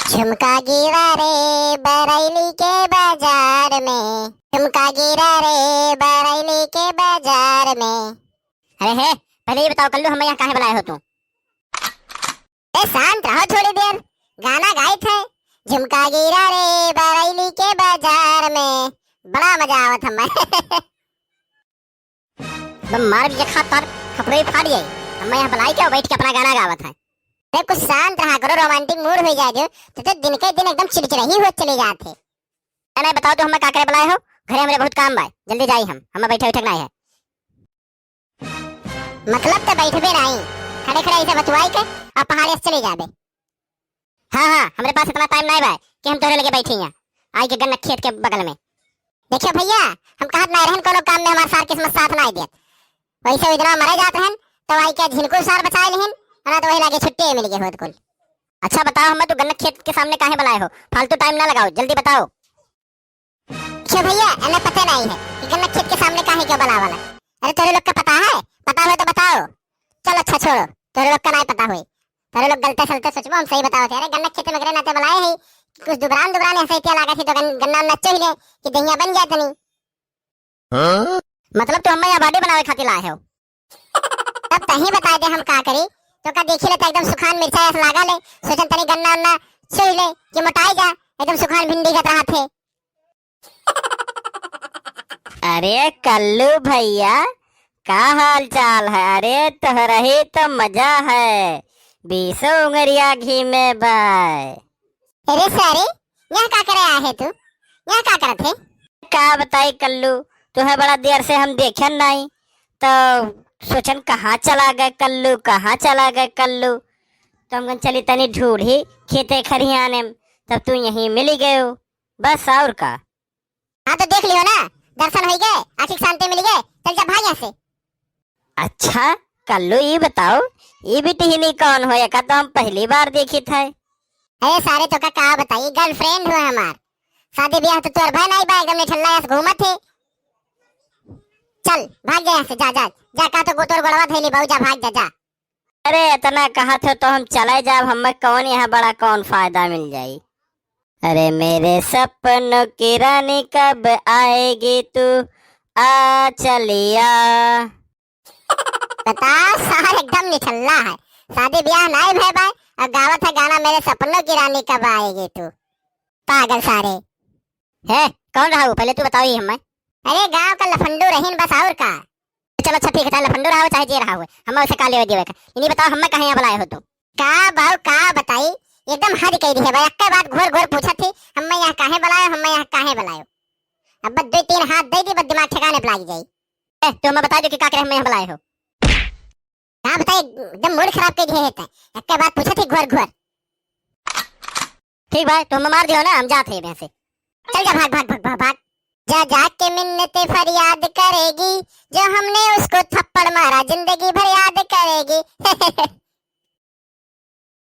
झुमका गिरा रे बरैली के बाजार में, झुमका गिरा रे बरैली के बाजार में। अरे है, पहले ये बताओ कल्लू, हमें यहाँ काहे बुलाए हो तुम? शांत रहो थोड़ी देर, गाना गाए थे। झुमका गिरा रे बरैली के बाजार में, बड़ा मजा आवत हमें। तुम मार भी खा तर खपड़े फाड़ जाई, हमें यहाँ बुलाई के बैठ के अपना गाना गावत है। अरे कुछ शांत रहा करो, रोमांटिक मूड हो जाए जो, तो दिन के दिन एकदम चिड़चिड़ाही हो चले जाते। नहीं बताओ तो हमें का करे बुलाए हो? घरे हमारे बहुत काम बा, जल्दी जाई हमें बैठे उठक नहीं है। मतलब तो बैठबे नहीं, खड़े खड़े ऐसे बतुआई के और पहाड़ी से चले जाबे। हाँ, हमारे पास इतना टाइम नहीं बा कि हम तोरे लगे बैठे हैं आई के गन्ना खेत के बगल में। देखियो भैया, हम कहत नहीं रहन कोनो काम में हमारे सार किस्मत साथ नहीं देत, वैसे इतना मरे जाते हैं तो आई के झिनको सार बचाए लेहन, ना तो वही लागे छुट्टी मिल गई होत कुल। अच्छा बताओ, हमें तो गन्ना खेत के सामने काहे बुलाए हो? फालतू टाइम ना लगाओ, जल्दी बताओ। क्यों भैया, हमें पता नहीं है कि गन्ना खेत के सामने काहे क्यों बुलावा वाला? अरे तोरे लोग का पता है? पता हो तो बताओ। चलो अच्छा छोड़ो, तोरे लोग का नहीं पता हुई, तोरे लोग गलते सलते सोचबो हम सही बताओ थे। अरे गन्ना खेत में नाते बुलाए है, कुछ दुबरान ऐसे क्या लागा थी तो गन्ना नच्चो ही ले कि दहिया बन जाए तनी। मतलब तो हमें यहाँ बॉडी बनावे खातिर लाए हो? तब तही बता दे हम का करी, तो का देखी ले तो एकदम सुखान मिर्चा ऐसा लागा ले, सोचन तनी गन्ना उन्ना छुई ले कि मोटाई जा, एकदम सुखान भिंडी का तरह थे। अरे कल्लू भैया, का हाल चाल है? अरे तोहरा ही तो मजा है, 20 उंगरिया घी में बाय। अरे सारे, यहाँ का करे आए है तू? यहाँ का करत है? का बताई कल्लू, तुम्हें बड़ा देर से हम देखे नहीं, तो सोचन कहाँ चला गए कल्लू, कहाँ चला गए कल्लू, तो हम चली तनी ढूंढी खेते खरियाने में, तब तू यहीं मिली गए हो, बस और का। हाँ तो देख लियो ना, दर्शन हो गए, आशिक शांति मिल गए, चल जा भाग यहाँ से। अच्छा कल्लू, ये बताओ ये भी टहनी कौन हो? का तो हम पहली बार देखी थे। अरे सारे तो का बताइए, गर्लफ्रेंड हुआ हमार, शादी ब्याह तो तोर भाई नहीं बा, एकदम ने ठल्ला ऐसे घूमत है। चल भाग जा यहाँ से, जा जा जा, का तो गोतोर गड़वा थैली बहु, जा भाग जा जा। अरे इतना कहा थे तो हम चले जाब, हमें कौन यहाँ बड़ा कौन फायदा मिल जाई। अरे मेरे सपनों की रानी कब आएगी तू, आ चलिया। बता, सार एकदम निठल्ला है, शादी ब्याह नहीं भय भाई, और गावत है गाना मेरे सपनों की रानी कब आएगी तू। पागल सारे है कौन रहा वो, पहले तू बताओ हमें। अरे गांव का लफंडू रहीन बस, और का। चलो अच्छा ठीक है, लफंडू रहा हो चाहे जे रहा हो, हम उसे काले हो का। इन्हीं बताओ हमें कहाँ यहाँ बुलाए हो तुम? का बाऊ का बताई, एकदम हद कह दी है भाई, अक्के बात घोर घोर पूछा थी हमें यहाँ काहे बुलाए, हमें यहाँ काहे बुलाए। अब बस 2-3 हाथ दे दी, बस दिमाग ठिकाने पे लग जाई। तो हमें बता दो कि का करे हमें यहाँ बुलाए हो। हाँ बताई, एकदम मूड खराब कर दिए है, अक्के बात पूछा थी घोर घोर। ठीक भाई, तो हमें मार दियो ना, हम जाते हैं यहाँ से। चल जा, भाग भाग भाग भाग भाग। जा जा के मिन्नतें फरियाद करेगी, जो हमने उसको थप्पड़ मारा जिंदगी भर याद करेगी।